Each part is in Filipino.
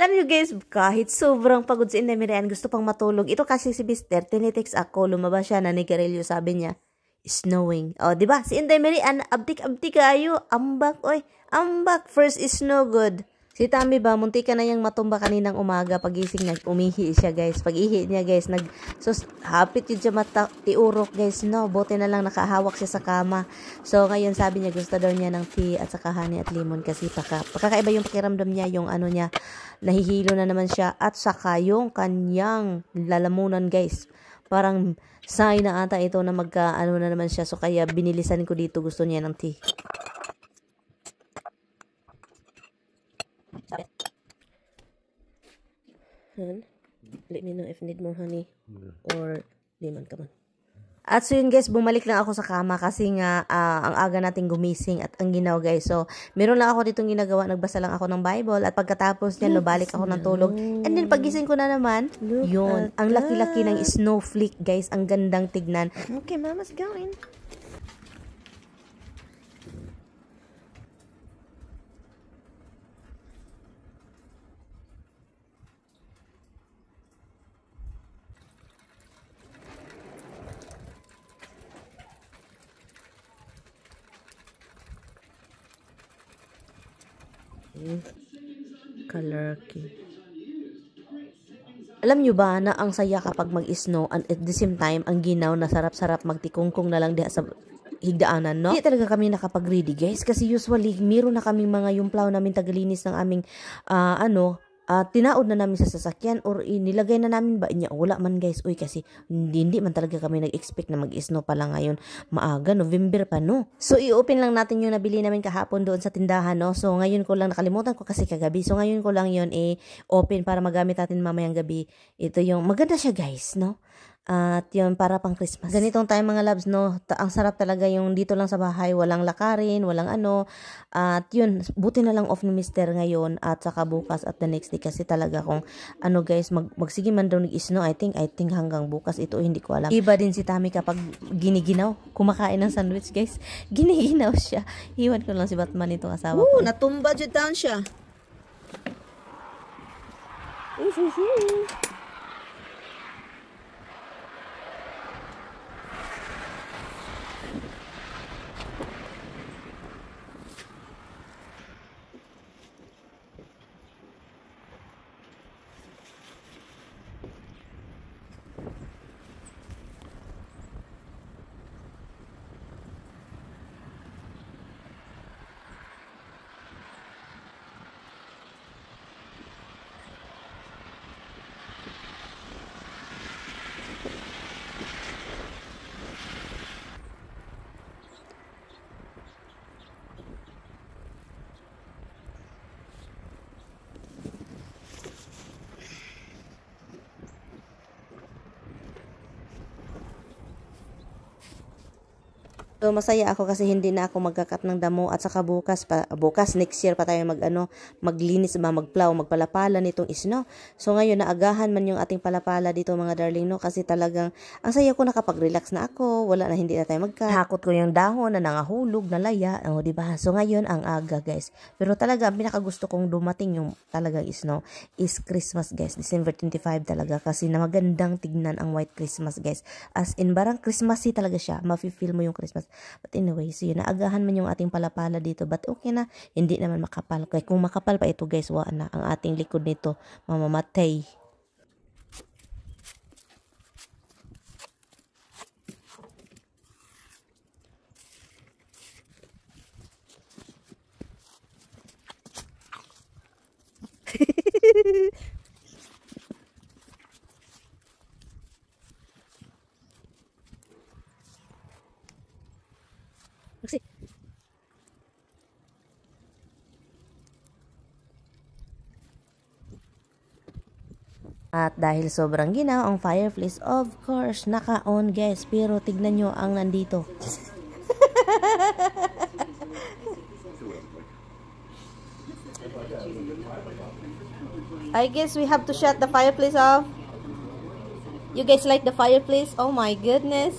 Alam nyo guys, kahit sobrang pagod si Inday Miriam, gusto pang matulog. Ito kasi si Mister, tinitext ako, lumabas siya na ni Garillo, sabi niya, snowing. O, di ba? Si Inday Miriam, abdik-abdik kayo. Ambak, oy. Ambak. First is no good. Si Tami ba, munti ka na yung matumba kaninang umaga. Pagising niya, umihi siya guys. Pag-ihi niya guys, hapit yun siya tiurok guys. No, buti na lang nakahawak siya sa kama. So, ngayon sabi niya, gusto daw niya ng tea at saka honey at lemon kasi pakakaiba yung pakiramdam niya, yung ano niya, nahihilo na naman siya. At saka yung kanyang lalamunan guys. Parang sign na ata ito na magka-ano na naman siya. So, kaya binilisan ko dito, gusto niya ng tea. Let me know if need more honey or lemon. Come on. At so yun guys, bumalik lang ako sa kama kasi nga ang aga nating gumising at ang ginaw guys. So, meron lang ako ditong ginagawa. Nagbasa lang ako ng Bible at pagkatapos niyan, balik ako ng tulog. And then pagising ko na naman, yun. Ang laki-laki ng snowflake guys. Ang gandang tignan. Okay, mama's going. Color key. Alam nyo ba na ang saya kapag mag-snow and at the same time, ang ginaw na sarap-sarap magtikungkong na lang diha sa higdaanan, no? Hindi talaga kami nakapag-ready, guys. Kasi usually, meron na kaming mga yumplaw namin tagalinis ng aming, tinaod na namin sa sasakyan or nilagay na namin ba niya. Wala man, guys. Uy, kasi hindi man talaga kami nag-expect na mag-snow pala ngayon. Maaga, November pa, no? So, i-open lang natin yung nabili namin kahapon doon sa tindahan, no? So, ngayon ko lang, nakalimutan ko kasi kagabi. So, ngayon ko lang yun open para magamit natin mamayang gabi. Ito yung, maganda siya, guys, no? At yun, para pang Christmas. Ganitong time mga loves, no? Ang sarap talaga yung dito lang sa bahay, walang lakarin, walang ano. At yun, buti na lang off ni Mister ngayon at saka bukas at the next day. Kasi talaga kung ano guys, magsige man daw nag-snow, I think hanggang bukas ito, hindi ko alam. Iba din si Tami kapag giniginaw, kumakain ng sandwich guys. Giniginaw siya. Iwan ko lang si Batman itong asawa ko. Natumba dyan down siya. So, masaya ako kasi hindi na ako magkakat ng damo at saka bukas next year pa tayo maglinis ba, magplow, magpalapala nitong snow. So, ngayon naagahan man yung ating palapala dito mga darling, no? Kasi talagang ang saya ko nakapag-relax na ako, wala na, hindi na tayo hakot ko yung dahon na nangahulog, nalaya, oh, diba? So, ngayon ang aga guys. Pero talaga, ang pinakagusto kong dumating yung talagang snow is Christmas guys. December 25 talaga kasi na magandang tignan ang white Christmas guys. As in, barang Christmassy talaga siya. Mafe-feel mo yung Christmas. But anyway, so yun, naagahan man yung ating palapala dito. But okay na, hindi naman makapal. Kaya kung makapal pa ito guys, wala na. Ang ating likod nito, mamamatay. Maksi. At dahil sobrang ginaw ang fireplace, of course, naka-on guys. Pero tignan nyo ang nandito. I guess we have to shut the fireplace off. You guys like the fireplace? Oh my goodness.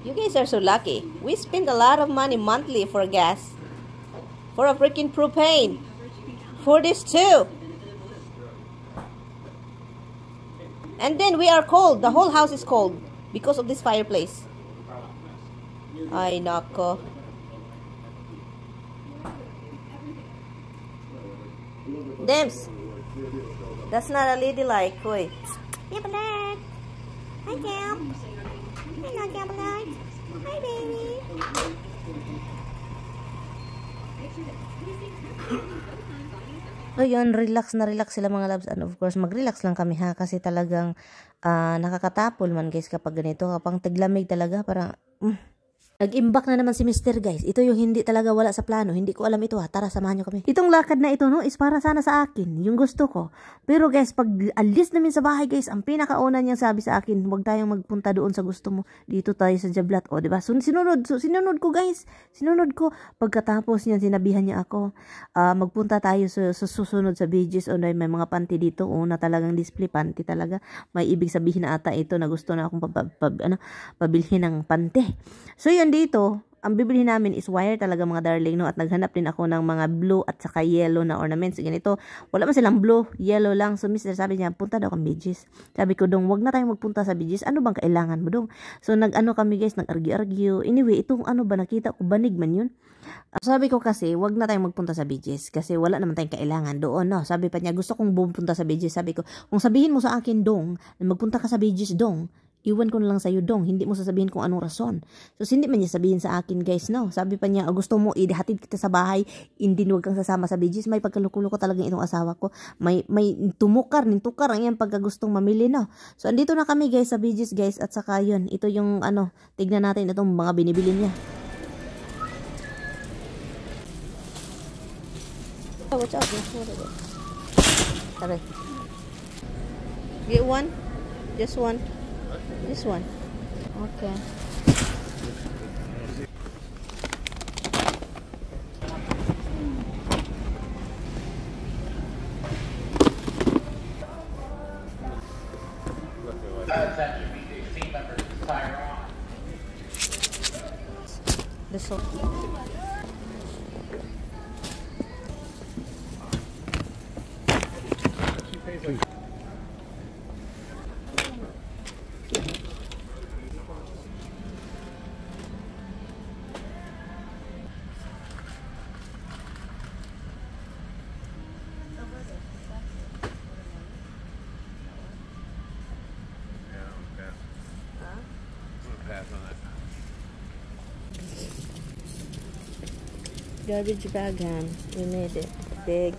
You guys are so lucky. We spend a lot of money monthly for gas. For a freaking propane. For this too. And then we are cold. The whole house is cold. Because of this fireplace. Ay, nako. Dems. That's not a ladylike. Hoy. Gambler. Hi, Gam. Hello, Gambler. Hi, baby. So yun, relax sila mga loves, and of course mag-relax lang kami ha, kasi talagang nakakatapol man guys kapag ganito, kapag taglamig talaga parang nag-imbak na naman si Mr. guys. Ito yung hindi talaga wala sa plano. Hindi ko alam ito ha. Tara, samahan nyo kami. Itong lakad na ito no is para sana sa akin. Yung gusto ko. Pero guys, pag alis namin sa bahay guys, ang pinakauna niyang sabi sa akin, huwag tayong magpunta doon sa gusto mo. Dito tayo sa Jablat. O, diba? So, sinunod ko guys. Sinunod ko. Pagkatapos niyan, sinabihan niya ako, magpunta tayo sa susunod sa BG's. O, may mga panty dito. O, na talagang display panty talaga. May ibig sabihin na ata ito na gusto na akong pabilhin ng panty. So, yun dito, ang bibili namin is wire talaga mga darling, no? At naghanap din ako ng mga blue at saka yellow na ornaments. Ganito, wala man silang blue, yellow lang. So, Mr. sabi niya, punta daw kang BG's. Sabi ko, dong, wag na tayong magpunta sa BG's. Ano bang kailangan mo, dong? So, nag-ano kami guys, nag-argue-argue. Anyway, itong ano ba, nakita ko, banig man yun. Sabi ko kasi, wag na tayong magpunta sa BG's kasi wala naman tayong kailangan doon, no? Sabi pa niya, gusto kong pumunta sa BG's. Sabi ko, kung sabihin mo sa akin, dong, na magpunta ka sa BG's, dong, iwan ko na lang sa'yo, dong. Hindi mo sasabihin kung anong rason. So, hindi man niya sabihin sa akin, guys, no? Sabi pa niya, gusto mo, ihatid kita sa bahay, hindi huwag kang sasama sa BG's. May pagkalukulo ko talaga itong asawa ko. May tumukar, nintukar, ang yan pagkagustong mamili, no? So, andito na kami, guys, sa BG's, guys. At saka yun, ito yung, tignan natin itong mga binibili niya. Oh, watch out. Sorry. Get one? Just one? This one. Okay. This one. Garbage bag, Han. We need it. Big.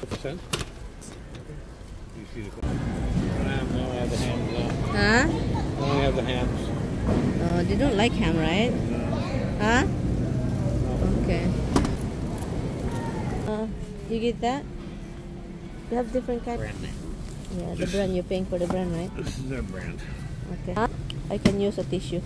Percent? You see the I don't have the hams though. Huh? I only have the hams. Oh, they don't like ham, right? Huh? Okay. You get that? You have different kinds. Brand name. Yeah, the brand. You're paying for the brand, right? This is their brand. Okay. I can use a tissue.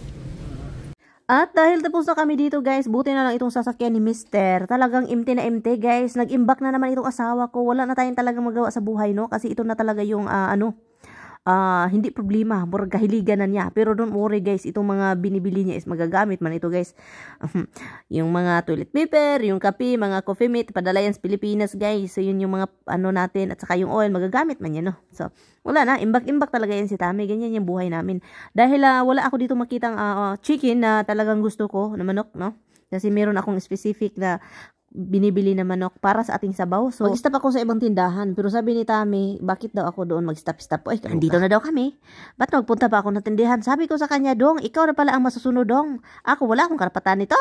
At dahil tapos na kami dito guys, buti na lang itong sasakyan ni Mr. Talagang empty na empty guys. Nag-imbak na naman itong asawa ko. Wala na tayong talagang magawa sa buhay, no? Kasi ito na talaga yung hindi problema, murag kahiligan na niya. Pero don't worry guys, itong mga binibili niya is magagamit man ito guys. Yung mga toilet paper, yung kape, mga coffee mate, padala yan sa Pilipinas guys. So yun yung mga natin, at saka yung oil, magagamit man yan, no? So wala na, imbak-imbak talaga yan si Tami. Ganyan yung buhay namin. Dahil wala ako dito makitang chicken na talagang gusto ko na manok, no? Kasi meron akong specific na binibili na manok para sa ating sabaw. So, mag-stop ako sa ibang tindahan. Pero sabi ni Tami, bakit daw ako doon mag-stop-stop? Ay, nandito na daw kami. Ba't magpunta pa ako ng tindahan? Sabi ko sa kanya, dong, ikaw na pala ang masusunod, dong. Ako, wala akong karapatan nito.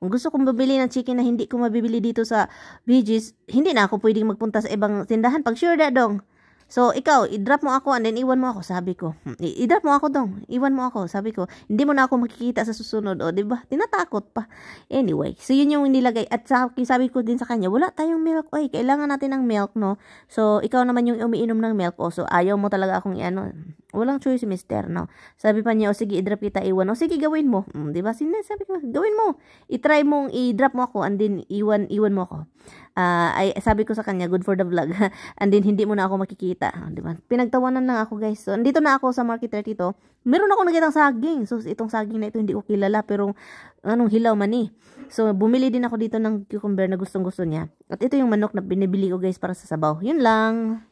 Kung gusto kong mabili ng chicken na hindi ko mabibili dito sa BG's, hindi na ako pwedeng magpunta sa ibang tindahan. Pag sure na, dong. So, ikaw, i-drop mo ako and then iwan mo ako, sabi ko. I-drop mo ako, dong. Iwan mo ako, sabi ko. Hindi mo na ako makikita sa susunod. O, diba? Tinatakot pa. Anyway, so yun yung nilagay. At sabi ko din sa kanya, wala tayong milk. Oy, kailangan natin ng milk, no? So, ikaw naman yung umiinom ng milk. O, so, ayaw mo talaga akong walang choice, Mister, no? Sabi pa niya, o sige, i-drop kita, iwan. O, sige, gawin mo. Diba? Sabi ko, gawin mo. I-try mong i-drop mo ako and then iwan mo ako. ay sabi ko sa kanya, good for the vlog. And then hindi mo na ako makikita, di ba? Pinagtawanan lang ako, guys. So andito na ako sa Market 32. Meron ako nakitang saging. So itong saging na ito hindi ko kilala, pero anong hilaw man eh. So bumili din ako dito ng cucumber na gustong-gusto niya. At ito yung manok na binibili ko, guys, para sa sabaw. Yun lang.